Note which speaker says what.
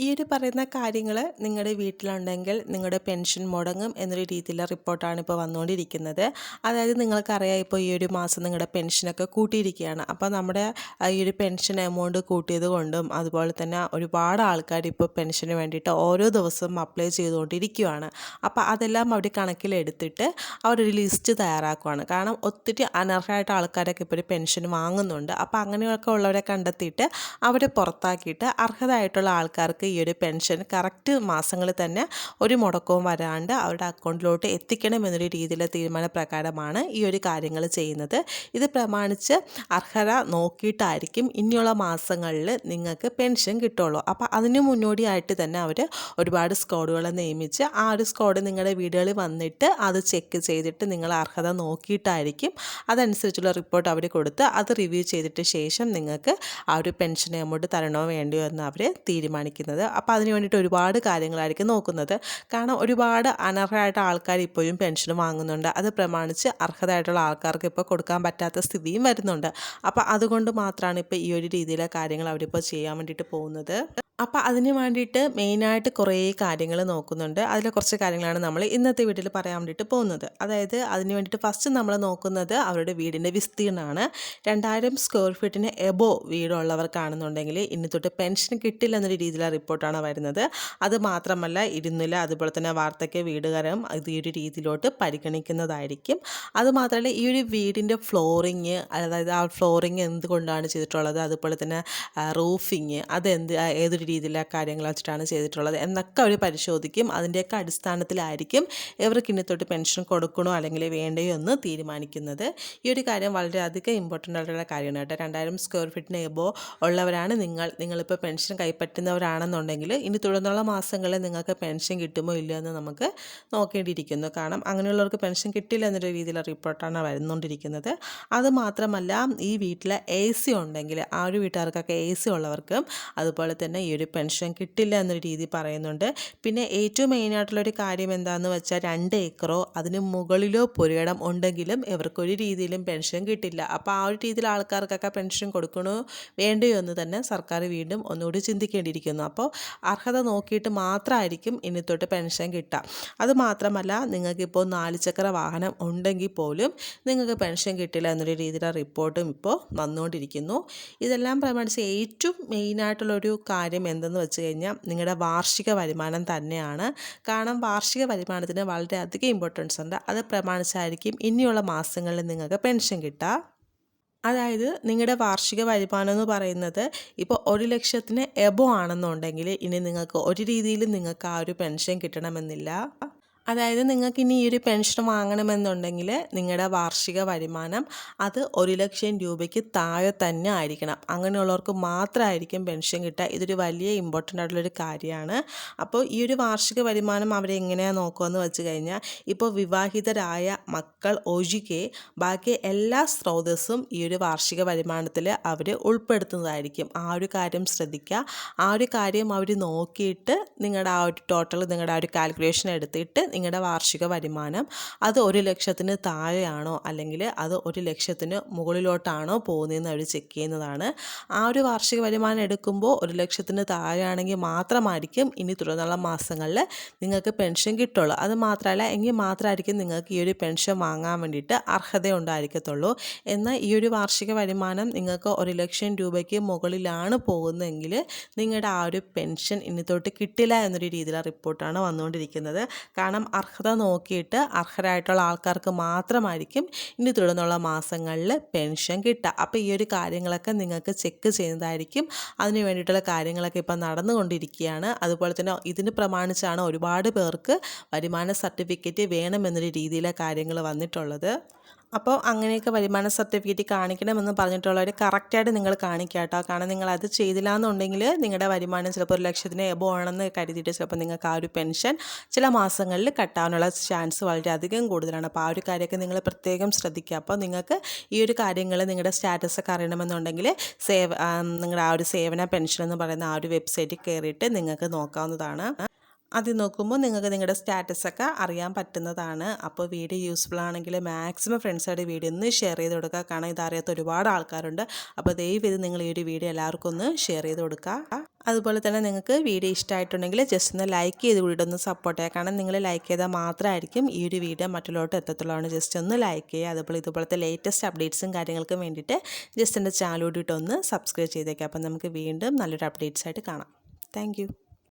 Speaker 1: ഈ ഒരു പറയുന്ന കാര്യങ്ങൾ നിങ്ങളുടെ വീട്ടിലുണ്ടെങ്കിൽ നിങ്ങളുടെ പെൻഷൻ മുടങ്ങും എന്നൊരു രീതിയിലുള്ള റിപ്പോർട്ടാണ് ഇപ്പോൾ വന്നുകൊണ്ടിരിക്കുന്നത്. അതായത് നിങ്ങൾക്കറിയാം, ഇപ്പോൾ ഈ ഒരു മാസം നിങ്ങളുടെ പെൻഷനൊക്കെ കൂട്ടിയിരിക്കുകയാണ്. അപ്പോൾ നമ്മുടെ ഈ ഒരു പെൻഷൻ എമൗണ്ട് കൂട്ടിയത് കൊണ്ടും അതുപോലെ തന്നെ ഒരുപാട് ആൾക്കാർ ഇപ്പോൾ പെൻഷന് വേണ്ടിയിട്ട് ഓരോ ദിവസവും അപ്ലൈ ചെയ്തുകൊണ്ടിരിക്കുകയാണ്. അപ്പോൾ അതെല്ലാം അവർ കണക്കിലെടുത്തിട്ട് അവരൊരു ലിസ്റ്റ് തയ്യാറാക്കുകയാണ്. കാരണം ഒത്തിരി അനർഹമായിട്ട് ആൾക്കാരൊക്കെ ഇപ്പോൾ ഒരു പെൻഷൻ വാങ്ങുന്നുണ്ട്. അപ്പോൾ അങ്ങനെയൊക്കെ ഉള്ളവരെ കണ്ടെത്തിയിട്ട് അവരെ പുറത്താക്കിയിട്ട് അർഹതയായിട്ടുള്ള ആൾക്കാർക്ക് ഈ ഒരു പെൻഷൻ കറക്റ്റ് മാസങ്ങളിൽ തന്നെ ഒരു മുടക്കവും വരാണ്ട് അവരുടെ അക്കൗണ്ടിലോട്ട് എത്തിക്കണം എന്നൊരു രീതിയിലെ തീരുമാനപ്രകാരമാണ് ഈ ഒരു കാര്യങ്ങൾ ചെയ്യുന്നത്. ഇത് പ്രമാണിച്ച് അർഹത നോക്കിയിട്ടായിരിക്കും ഇനിയുള്ള മാസങ്ങളിൽ നിങ്ങൾക്ക് പെൻഷൻ കിട്ടുള്ളൂ. അപ്പോൾ അതിന് മുന്നോടിയായിട്ട് തന്നെ അവർ ഒരുപാട് സ്ക്വാഡുകളെ നിയമിച്ച് ആ ഒരു സ്ക്വാഡ് നിങ്ങളുടെ വീടുകളിൽ വന്നിട്ട് അത് ചെക്ക് ചെയ്തിട്ട് നിങ്ങൾ അർഹത നോക്കിയിട്ടായിരിക്കും അതനുസരിച്ചുള്ള റിപ്പോർട്ട് അവർ കൊടുത്ത് അത് റിവ്യൂ ചെയ്തിട്ട് ശേഷം നിങ്ങൾക്ക് ആ ഒരു പെൻഷൻ എമൗണ്ട് തരണോ വേണ്ടിയോ എന്ന് അവർ തീരുമാനിക്കുന്നത്. അപ്പോൾ അതിന് വേണ്ടിയിട്ട് ഒരുപാട് കാര്യങ്ങളായിരിക്കും നോക്കുന്നത്. കാരണം ഒരുപാട് അനർഹരായിട്ട് ആൾക്കാർ ഇപ്പോഴും പെൻഷൻ വാങ്ങുന്നുണ്ട്. അത് പ്രമാണിച്ച് അർഹതയായിട്ടുള്ള ആൾക്കാർക്ക് ഇപ്പോൾ കൊടുക്കാൻ പറ്റാത്ത സ്ഥിതിയും വരുന്നുണ്ട്. അപ്പോൾ അതുകൊണ്ട് മാത്രമാണ് ഇപ്പോൾ ഈ ഒരു രീതിയിലെ കാര്യങ്ങൾ അവരിപ്പോൾ ചെയ്യാൻ വേണ്ടിയിട്ട് പോകുന്നത്. അപ്പോൾ അതിന് വേണ്ടിയിട്ട് മെയിനായിട്ട് കുറേ കാര്യങ്ങൾ നോക്കുന്നുണ്ട്. അതിൽ കുറച്ച് കാര്യങ്ങളാണ് നമ്മൾ ഇന്നത്തെ വീഡിയോയിൽ പറയാൻ വേണ്ടിയിട്ട് പോകുന്നത്. അതായത് അതിന് വേണ്ടിയിട്ട് ഫസ്റ്റ് നമ്മൾ നോക്കുന്നത് അവരുടെ വീടിൻ്റെ വിസ്തീർണ്ണമാണ്. 2000 സ്ക്വയർ ഫീറ്റിന് എബോ വീടുള്ളവർക്കാണെന്നുണ്ടെങ്കിൽ ഇനി തൊട്ട് പെൻഷൻ കിട്ടില്ല എന്നൊരു രീതിയിലുള്ള റിപ്പോർട്ടാണ് വരുന്നത്. അത് മാത്രമല്ല ഇരുന്നില്ല അതുപോലെ തന്നെ വാർദ്ധക്യ വീടുകാരും ഇത് ഈ ഒരു രീതിയിലോട്ട് പരിഗണിക്കുന്നതായിരിക്കും. അതുമാത്രമല്ല ഈ ഒരു വീടിൻ്റെ ഫ്ലോറിങ്, അതായത് ആ ഫ്ലോറിങ് എന്തുകൊണ്ടാണ് ചെയ്തിട്ടുള്ളത്, അതുപോലെ തന്നെ റൂഫിങ് ഏതൊരു രീതിയിലെ കാര്യങ്ങൾ വെച്ചിട്ടാണ് ചെയ്തിട്ടുള്ളത് എന്നൊക്കെ അവർ പരിശോധിക്കും. അതിൻ്റെയൊക്കെ അടിസ്ഥാനത്തിലായിരിക്കും ഇവർക്ക് ഇനി തൊട്ട് പെൻഷൻ കൊടുക്കണോ അല്ലെങ്കിൽ വേണ്ടയോ എന്ന് തീരുമാനിക്കുന്നത്. ഈ ഒരു കാര്യം വളരെയധികം ഇമ്പോർട്ടൻ്റ് ആയിട്ടുള്ള കാര്യമാണ് കേട്ടോ. 2000 സ്ക്വയർ ഫീറ്റിന് എബോ ഉള്ളവരാണ് നിങ്ങളിപ്പോൾ പെൻഷൻ കൈപ്പറ്റുന്നവരാണെന്നുണ്ടെങ്കിൽ ഇനി തുടർന്നുള്ള മാസങ്ങളിൽ നിങ്ങൾക്ക് പെൻഷൻ കിട്ടുമോ ഇല്ലയോ എന്ന് നമുക്ക് നോക്കേണ്ടിയിരിക്കുന്നു. കാരണം അങ്ങനെയുള്ളവർക്ക് പെൻഷൻ കിട്ടില്ല എന്നൊരു രീതിയിലുള്ള റിപ്പോർട്ടാണ് വരുന്നുകൊണ്ടിരിക്കുന്നത്. അതുമാത്രമല്ല ഈ വീട്ടിൽ AC ഉണ്ടെങ്കിൽ ആ ഒരു വീട്ടുകാർക്കൊക്കെ AC ഉള്ളവർക്കും അതുപോലെ തന്നെ ഈ ഒരു പെൻഷൻ കിട്ടില്ല എന്നൊരു രീതി പറയുന്നുണ്ട്. പിന്നെ ഏറ്റവും മെയിനായിട്ടുള്ളൊരു കാര്യം എന്താണെന്ന് വെച്ചാൽ 2 ഏക്കറോ അതിന് മുകളിലോ പുരയിടം ഉണ്ടെങ്കിലും ഇവർക്കൊരു രീതിയിലും പെൻഷൻ കിട്ടില്ല. അപ്പോൾ ആ ഒരു രീതിയിൽ ആൾക്കാർക്കൊക്കെ പെൻഷൻ കൊടുക്കണോ വേണ്ടയോ എന്ന് തന്നെ സർക്കാർ വീണ്ടും ഒന്നുകൂടി ചിന്തിക്കേണ്ടിയിരിക്കുന്നു. അപ്പോൾ അർഹത നോക്കിയിട്ട് മാത്രമായിരിക്കും ഇനി തൊട്ട് പെൻഷൻ കിട്ടുക. അതുമാത്രമല്ല നിങ്ങൾക്കിപ്പോൾ 4 ചക്ര വാഹനം ഉണ്ടെങ്കിൽ പോലും നിങ്ങൾക്ക് പെൻഷൻ കിട്ടില്ല എന്നൊരു രീതിയിലുള്ള റിപ്പോർട്ടും ഇപ്പോൾ വന്നുകൊണ്ടിരിക്കുന്നു. ഇതെല്ലാം പ്രമാണിച്ച് ഏറ്റവും മെയിനായിട്ടുള്ളൊരു കാര്യം എന്തെന്ന് വെച്ച് കഴിഞ്ഞാൽ നിങ്ങളുടെ വാർഷിക വരുമാനം തന്നെയാണ്. കാരണം വാർഷിക വരുമാനത്തിന് വളരെയധികം ഇമ്പോർട്ടൻസ് ഉണ്ട്. അത് പ്രമാണിച്ചായിരിക്കും ഇനിയുള്ള മാസങ്ങളിൽ നിങ്ങൾക്ക് പെൻഷൻ കിട്ടുക. അതായത് നിങ്ങളുടെ വാർഷിക വരുമാനം എന്ന് പറയുന്നത് ഇപ്പോൾ 1 ലക്ഷത്തിന് എബോ ആണെന്നുണ്ടെങ്കിൽ ഇനി നിങ്ങൾക്ക് ഒരു രീതിയിലും നിങ്ങൾക്ക് ആ ഒരു പെൻഷൻ കിട്ടണമെന്നില്ല. അതായത് നിങ്ങൾക്ക് ഇനി ഈ ഒരു പെൻഷൻ വാങ്ങണമെന്നുണ്ടെങ്കിൽ നിങ്ങളുടെ വാർഷിക വരുമാനം അത് 1 ലക്ഷം രൂപയ്ക്ക് താഴെ തന്നെ ആയിരിക്കണം. അങ്ങനെയുള്ളവർക്ക് മാത്രമായിരിക്കും പെൻഷൻ കിട്ടുക. ഇതൊരു വലിയ ഇമ്പോർട്ടൻ്റ് ആയിട്ടുള്ളൊരു കാര്യമാണ്. അപ്പോൾ ഈ ഒരു വാർഷിക വരുമാനം അവരെങ്ങനെയാണ് നോക്കുകയെന്ന് വെച്ച് കഴിഞ്ഞാൽ ഇപ്പോൾ വിവാഹിതരായ മക്കൾ ഒഴികെ ബാക്കി എല്ലാ സ്രോതസ്സും ഈ ഒരു വാർഷിക വരുമാനത്തിൽ അവർ ഉൾപ്പെടുത്തുന്നതായിരിക്കും. ആ ഒരു കാര്യം ശ്രദ്ധിക്കുക. ആ ഒരു കാര്യം അവർ നോക്കിയിട്ട് നിങ്ങളുടെ ആ ഒരു ടോട്ടൽ നിങ്ങളുടെ ആ ഒരു കാൽക്കുലേഷൻ എടുത്തിട്ട് നിങ്ങളുടെ വാർഷിക വരുമാനം അത് 1 ലക്ഷത്തിന് താഴെയാണോ അല്ലെങ്കിൽ അത് 1 ലക്ഷത്തിന് മുകളിലോട്ടാണോ പോകുന്നതെന്ന് അവർ ചെക്ക് ചെയ്യുന്നതാണ്. ആ ഒരു വാർഷിക വരുമാനം എടുക്കുമ്പോൾ 1 ലക്ഷത്തിന് താഴെയാണെങ്കിൽ മാത്രമായിരിക്കും ഇനി തുടർന്നുള്ള മാസങ്ങളിൽ നിങ്ങൾക്ക് പെൻഷൻ കിട്ടുള്ളൂ. അത് മാത്രമല്ല എങ്കിൽ മാത്രമായിരിക്കും നിങ്ങൾക്ക് ഈ ഒരു പെൻഷൻ വാങ്ങാൻ വേണ്ടിയിട്ട് അർഹത ഉണ്ടായിരിക്കത്തുള്ളൂ. എന്നാൽ ഈ ഒരു വാർഷിക വരുമാനം നിങ്ങൾക്ക് 1 ലക്ഷം രൂപയ്ക്ക് മുകളിലാണ് പോകുന്നതെങ്കിൽ നിങ്ങളുടെ ആ ഒരു പെൻഷൻ ഇനി തൊട്ട് കിട്ടില്ല എന്നൊരു രീതിയിലുള്ള റിപ്പോർട്ടാണ് വന്നുകൊണ്ടിരിക്കുന്നത്. കാരണം അർഹത നോക്കിയിട്ട് അർഹരായിട്ടുള്ള ആൾക്കാർക്ക് മാത്രമായിരിക്കും ഇനി തുടർന്നുള്ള മാസങ്ങളിൽ പെൻഷൻ കിട്ടുക. അപ്പോൾ ഈ ഒരു കാര്യങ്ങളൊക്കെ നിങ്ങൾക്ക് ചെക്ക് ചെയ്യുന്നതായിരിക്കും. അതിന് വേണ്ടിയിട്ടുള്ള കാര്യങ്ങളൊക്കെ ഇപ്പോൾ നടന്നുകൊണ്ടിരിക്കുകയാണ്. അതുപോലെ തന്നെ ഇതിന് പ്രമാണിച്ചാണ് ഒരുപാട് പേർക്ക് വരുമാന സർട്ടിഫിക്കറ്റ് വേണമെന്നൊരു രീതിയിലെ കാര്യങ്ങൾ വന്നിട്ടുള്ളത്. അപ്പോൾ അങ്ങനെയൊക്കെ വരുമാന സർട്ടിഫിക്കറ്റ് കാണിക്കണമെന്ന് പറഞ്ഞിട്ടുള്ളവർ കറക്റ്റായിട്ട് നിങ്ങൾ കാണിക്കുക കേട്ടോ. കാരണം നിങ്ങൾ അത് ചെയ്തില്ല എന്നുണ്ടെങ്കിൽ നിങ്ങളുടെ വരുമാനം ചിലപ്പോൾ 1 ലക്ഷത്തിന് എബോ ആണെന്ന് കരുതിയിട്ട് ചിലപ്പോൾ നിങ്ങൾക്ക് ആ ഒരു പെൻഷൻ ചില മാസങ്ങളിൽ കട്ടാനുള്ള ചാൻസ് വളരെയധികം കൂടുതലാണ്. അപ്പോൾ ആ ഒരു കാര്യമൊക്കെ നിങ്ങൾ പ്രത്യേകം ശ്രദ്ധിക്കുക. അപ്പോൾ നിങ്ങൾക്ക് ഈ ഒരു കാര്യങ്ങൾ നിങ്ങളുടെ സ്റ്റാറ്റസൊക്കെ അറിയണമെന്നുണ്ടെങ്കിൽ നിങ്ങളുടെ ആ ഒരു സേവന പെൻഷൻ എന്ന് പറയുന്ന ആ ഒരു വെബ്സൈറ്റിൽ കയറിയിട്ട് നിങ്ങൾക്ക് നോക്കാവുന്നതാണ്. അത് നോക്കുമ്പോൾ നിങ്ങൾക്ക് നിങ്ങളുടെ സ്റ്റാറ്റസൊക്കെ അറിയാൻ പറ്റുന്നതാണ്. അപ്പോൾ വീഡിയോ യൂസ്ഫുൾ ആണെങ്കിൽ മാക്സിമം ഫ്രണ്ട്സായിട്ട് വീഡിയോ ഒന്ന് ഷെയർ ചെയ്ത് കൊടുക്കുക. കാരണം ഇതറിയാത്ത ഒരുപാട് ആൾക്കാരുണ്ട്. അപ്പോൾ ദയവ് ചെയ്ത് നിങ്ങൾ ഈ ഒരു വീഡിയോ എല്ലാവർക്കും ഒന്ന് ഷെയർ ചെയ്ത് കൊടുക്കുക. അതുപോലെ തന്നെ നിങ്ങൾക്ക് വീഡിയോ ഇഷ്ടമായിട്ടുണ്ടെങ്കിൽ ജസ്റ്റ് ഒന്ന് ലൈക്ക് ചെയ്ത് കൂടി ഒന്ന് സപ്പോർട്ട് ചെയ്യുക. കാരണം നിങ്ങൾ ലൈക്ക് ചെയ്താൽ മാത്രമായിരിക്കും ഈ ഒരു വീഡിയോ മറ്റുള്ളവർക്ക് എത്തത്തുള്ളൂ. ജസ്റ്റ് ഒന്ന് ലൈക്ക് ചെയ്യുക. അതുപോലെ ഇതുപോലത്തെ ലേറ്റസ്റ്റ് അപ്ഡേറ്റ്സും കാര്യങ്ങൾക്കും വേണ്ടിയിട്ട് ജസ്റ്റ് എൻ്റെ ചാനൽ കൂടിയിട്ടൊന്ന് സബ്സ്ക്രൈബ് ചെയ്തേക്കുക. അപ്പം നമുക്ക് വീണ്ടും നല്ലൊരു അപ്ഡേറ്റ്സ് ആയിട്ട് കാണാം. താങ്ക്